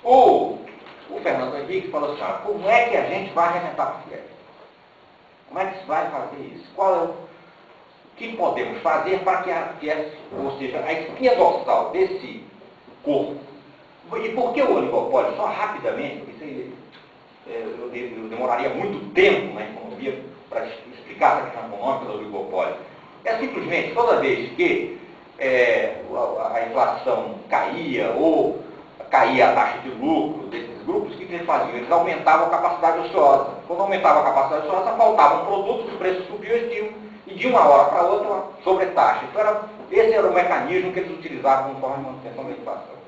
O Fernando Henrique falou assim, como é que a gente vai arrebentar com o Fies? Como é que se vai fazer isso? O que podemos fazer para que a Fies, ou seja, a espinha dorsal desse corpo, e por que o oligopólio? Só rapidamente, porque eu demoraria muito tempo na economia para explicar essa questão econômica do oligopólio. É simplesmente, toda vez que a inflação caía ou caía a taxa de lucro desses grupos, o que eles faziam? Eles aumentavam a capacidade ociosa. Quando aumentava a capacidade ociosa, faltavam produtos, os preços subiam e de uma hora para outra, sobretaxa. Então, esse era o mecanismo que eles utilizavam como forma de manutenção da inflação.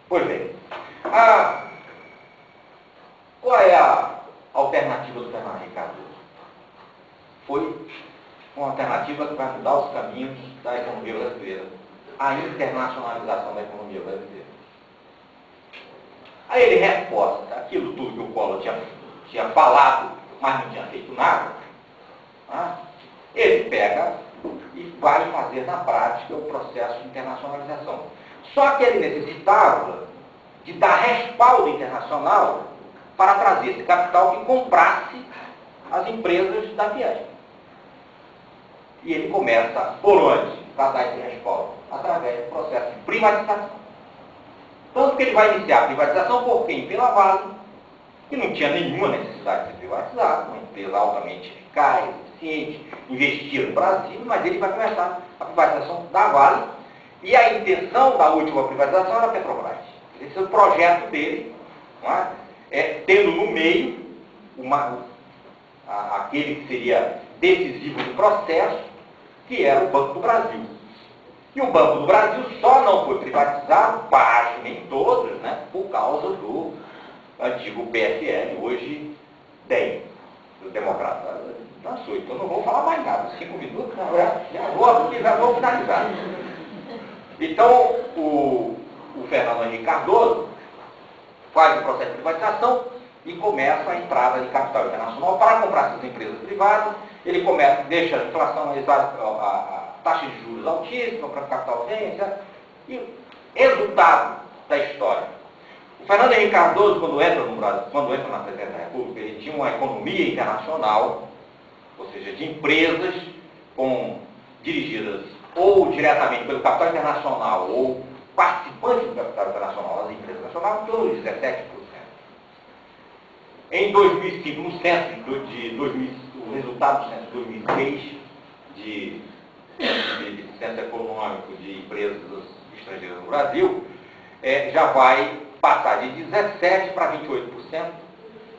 Pois bem, qual é a alternativa do Fernando Henrique Cardoso? Foi uma alternativa que vai mudar os caminhos da economia brasileira, a internacionalização da economia brasileira. Aí ele reforça aquilo tudo que o Collor tinha falado, mas não tinha feito nada. Ele pega e vai fazer na prática o processo de internacionalização. Só que ele necessitava de dar respaldo internacional para trazer esse capital que comprasse as empresas da Fies. E ele começa por onde? Para dar esse respaldo? Através do processo de privatização. Tanto que ele vai iniciar a privatização por quem? Pela Vale, que não tinha nenhuma necessidade de ser privatizada, uma empresa altamente eficaz, eficiente, investir no Brasil, mas ele vai começar a privatização da Vale, e a intenção da última privatização era a Petrobras. Esse é o projeto dele, tendo no meio aquele que seria decisivo do processo, que era o Banco do Brasil. E o Banco do Brasil só não foi privatizado, baixo, nem todos, por causa do antigo PSL, hoje DEM, do Democrata. Então não vou falar mais nada, 5 minutos, já vou finalizar. Então, o Fernando Henrique Cardoso faz o processo de privatização e começa a entrada de capital internacional para comprar essas empresas privadas. Ele deixa a inflação, a taxa de juros altíssima para o capital venha, etc. E resultado da história. O Fernando Henrique Cardoso, quando entra no Brasil, quando entra na Presidência da República, ele tinha uma economia internacional, ou seja, de empresas dirigidas ou diretamente pelo capital internacional ou participantes do capital internacional, as empresas nacionais, em torno de 17%. Em 2005, no censo o resultado do censo de 2006, de censo econômico de empresas estrangeiras no Brasil, já vai passar de 17% para 28%,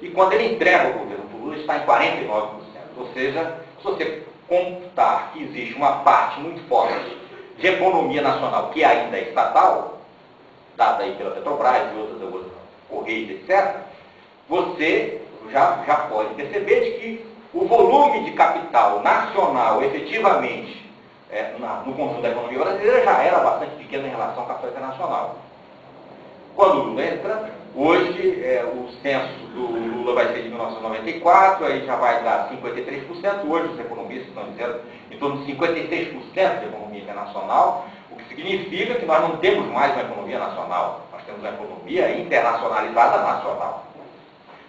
e quando ele entrega o governo do Lula, está em 49%. Ou seja, se você computar que existe uma parte muito forte de economia nacional que ainda é estatal, dada aí pela Petrobras e outras Correios, etc., você já pode perceber de que o volume de capital nacional, efetivamente, no conjunto da economia brasileira, já era bastante pequeno em relação ao capital internacional. Quando o Lula entra, hoje o censo do Lula vai ser de 1994, aí já vai dar 53%, hoje os economistas estão dizendo em torno de 56% de economia internacional, o que significa que nós não temos mais uma economia nacional, nós temos uma economia internacionalizada nacional.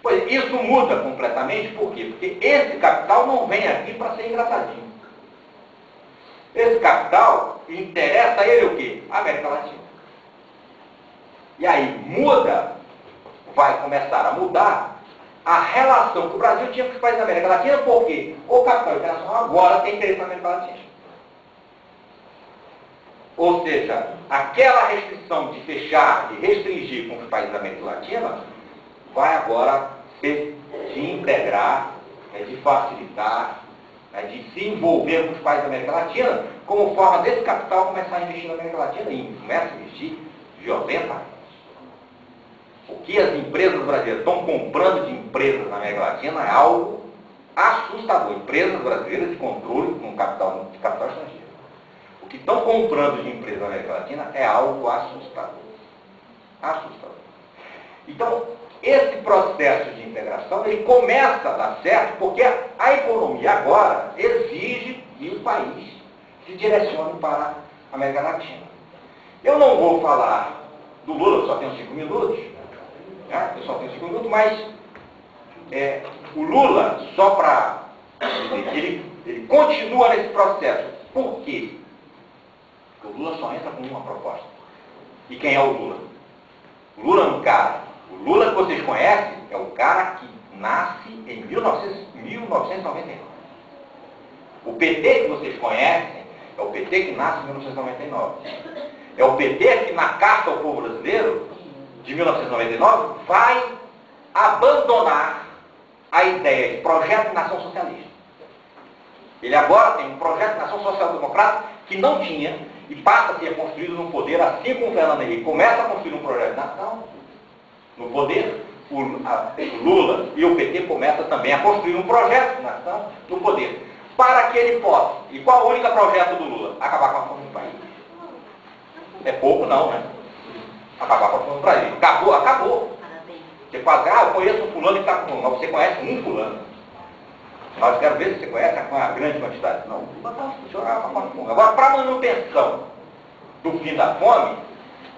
Pois isso muda completamente, por quê? Porque esse capital não vem aqui para ser engraçadinho. Esse capital interessa a ele o quê? A América Latina. E aí vai começar a mudar a relação que o Brasil tinha com os países da América Latina, porque o capital internacional agora tem interesse na América Latina. Ou seja, aquela restrição de fechar, de restringir com os países da América Latina, vai agora ser de integrar, de facilitar, de se envolver com os países da América Latina, como forma desse capital começar a investir na América Latina e começa a investir violentamente. O que as empresas brasileiras estão comprando de empresas na América Latina é algo assustador. Empresas brasileiras de controle com capital estrangeiro. O que estão comprando de empresas na América Latina é algo assustador. Assustador. Então, esse processo de integração, ele começa a dar certo porque a economia agora exige que o país se direcione para a América Latina. Eu não vou falar do Lula, só tenho 5 minutos, Né? Eu só tenho 5 minutos, mas o Lula, só para dizer, ele continua nesse processo. Por quê? Porque o Lula só entra com uma proposta. E quem é o Lula? O Lula é um cara. O Lula que vocês conhecem é o cara que nasce em 1999. O PT que vocês conhecem é o PT que nasce em 1999. É o PT que, na Carta ao Povo Brasileiro, de 1999, vai abandonar a ideia de projeto de nação socialista. Ele agora tem um projeto de nação social-democrata que não tinha e passa a ser construído no poder, assim como o Fernando Henrique começa a construir um projeto de nação no poder, o Lula e o PT começam também a construir um projeto de nação no poder, para que ele possa. E qual é o único projeto do Lula? Acabar com a fome do país. É pouco não, né? Acabar com a fome do país. Acabou, acabou. Você fala, eu conheço um fulano que está com fome, mas você conhece um fulano. Nós quero ver se você conhece a grande quantidade. Não, agora, para a manutenção do fim da fome,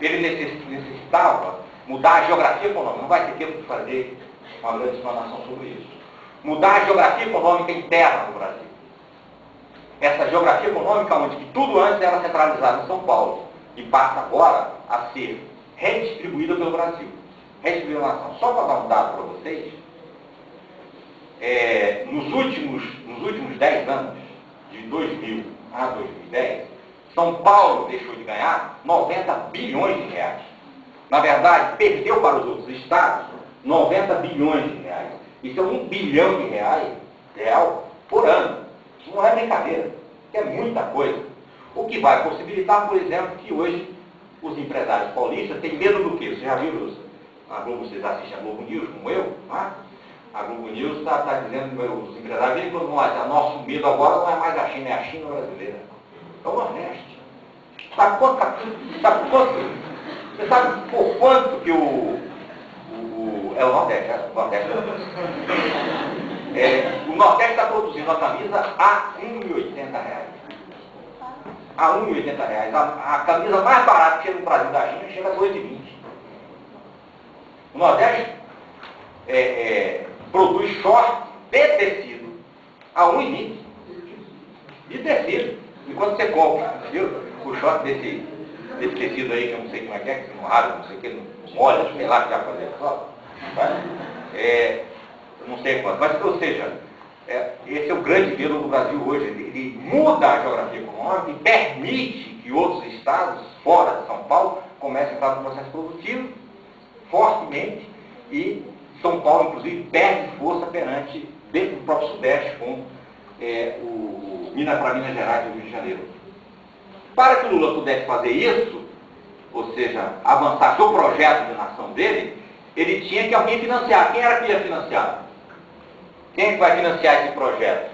ele necessitava mudar a geografia econômica. Não vai ter tempo de fazer uma grande explanação sobre isso. Mudar a geografia econômica interna do Brasil. Essa geografia econômica, onde que tudo antes era centralizado em São Paulo, e passa agora a ser redistribuída pelo Brasil. Redistribuída na nação. Só para dar um dado para vocês, nos últimos 10 anos, de 2000 a 2010, São Paulo deixou de ganhar 90 bilhões de reais. Na verdade, perdeu para os outros estados 90 bilhões de reais. Isso é 1 bilhão de reais real por ano. Isso não é brincadeira, é muita coisa. O que vai possibilitar, por exemplo, que hoje os empresários paulistas têm medo do quê? Vocês já viram a Globo, vocês assistem a Globo News, como eu? Não é? A Globo News está dizendo que os empresários vêm todo mundo lá, nosso medo agora não é mais a China, é a China brasileira. É o Nordeste. Sabe você sabe por quanto que o Nordeste, o Nordeste está produzindo a camisa a R$ 1,80. A R$ 1,80. A camisa mais barata que chega no Brasil da China chega a R$ 2,20. O Nordeste produz short de tecido a R$ 1,20. De tecido. E quando você compra, viu? O short desse tecido aí, que eu não sei como é que você não abre, não sei o que, não molha, sei lá que já fazer só. Não sei quanto. Mas, ou seja, esse é o grande medo do Brasil hoje. Ele muda a geografia econômica e permite que outros estados, fora de São Paulo, comecem a entrar no processo produtivo fortemente e São Paulo, inclusive, perde força perante, dentro do próprio Sudeste, com para Minas Gerais e o Rio de Janeiro. Para que o Lula pudesse fazer isso, ou seja, avançar seu projeto de nação dele, ele tinha que alguém financiar. Quem era que ia financiar? Quem é que vai financiar esse projeto?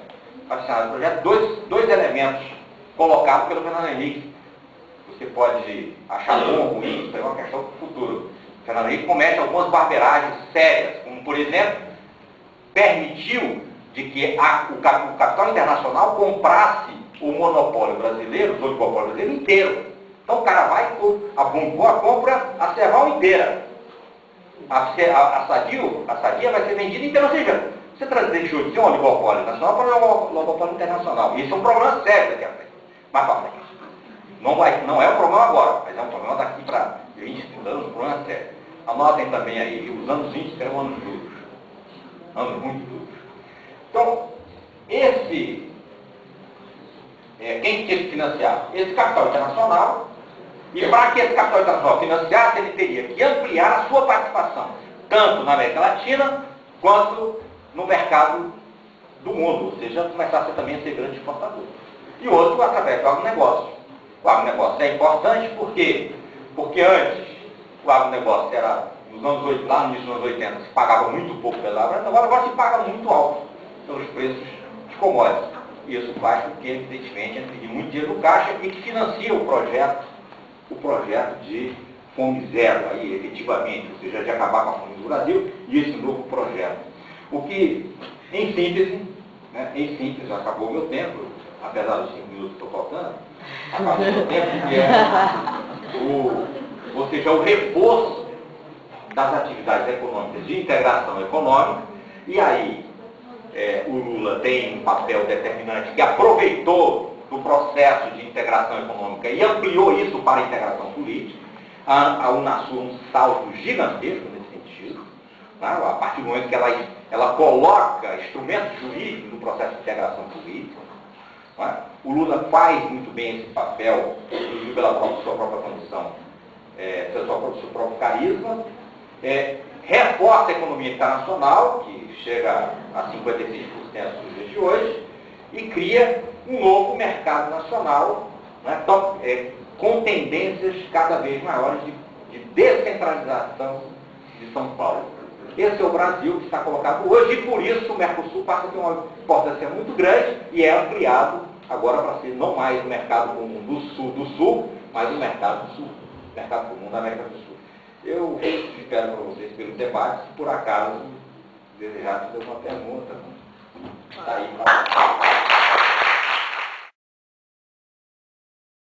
Vai financiar esse projeto dois elementos colocados pelo Fernando Henrique. Você pode achar bom ou ruim, isso é uma questão do futuro. O Fernando Henrique comete algumas barberagens sérias, como, por exemplo, permitiu de que o capital internacional comprasse o monopólio brasileiro, o monopólio brasileiro inteiro. Então o cara vai, a compra a Serval inteira. A Sadia vai ser vendida inteira, ou seja, você deixou de ser um oligopólio nacional para um oligopólio internacional. Isso é um problema sério daqui a frente. Mas fala, não é um problema agora, mas é um problema daqui para 20, 30 anos, um problema sério. Anotem também aí que os anos 20 serão anos duros. Anos muito duros. Então, quem tinha que financiar? Esse capital internacional. E para que esse capital internacional financiasse, ele teria que ampliar a sua participação, tanto na América Latina, quanto no mercado do mundo, ou seja, começasse também a ser grande exportador. E outro, através do agronegócio. O agronegócio é importante porque antes o agronegócio era, lá no início dos anos 80, se pagava muito pouco pela agora se paga muito alto pelos preços de commodities. Isso faz com que, evidentemente, entre muito dinheiro no caixa e que financia o projeto de fome zero, aí, efetivamente, ou seja, de acabar com a fome do Brasil, e esse novo projeto. O que, em síntese, já acabou o meu tempo, apesar dos 5 minutos que estou faltando, acabou o meu tempo, que ou seja, o reforço das atividades econômicas de integração econômica, e aí o Lula tem um papel determinante que aproveitou do processo de integração econômica e ampliou isso para a integração política. A Unasul um salto gigantesco nesse sentido, né? A partir do momento que ela coloca instrumentos jurídicos no processo de integração política. Né? O Lula faz muito bem esse papel, inclusive pela sua própria condição, seu próprio carisma, reforça a economia internacional, que chega a 56% nos dias de hoje, e cria um novo mercado nacional, né, com tendências cada vez maiores de descentralização de São Paulo. Esse é o Brasil que está colocado hoje, e por isso o Mercosul passa a ter uma importância muito grande e é ampliado agora para ser não mais o mercado comum do Sul, mas o mercado do Sul, mercado comum da América do Sul. Eu espero para vocês pelo debate, se por acaso desejar fazer uma pergunta, está aí para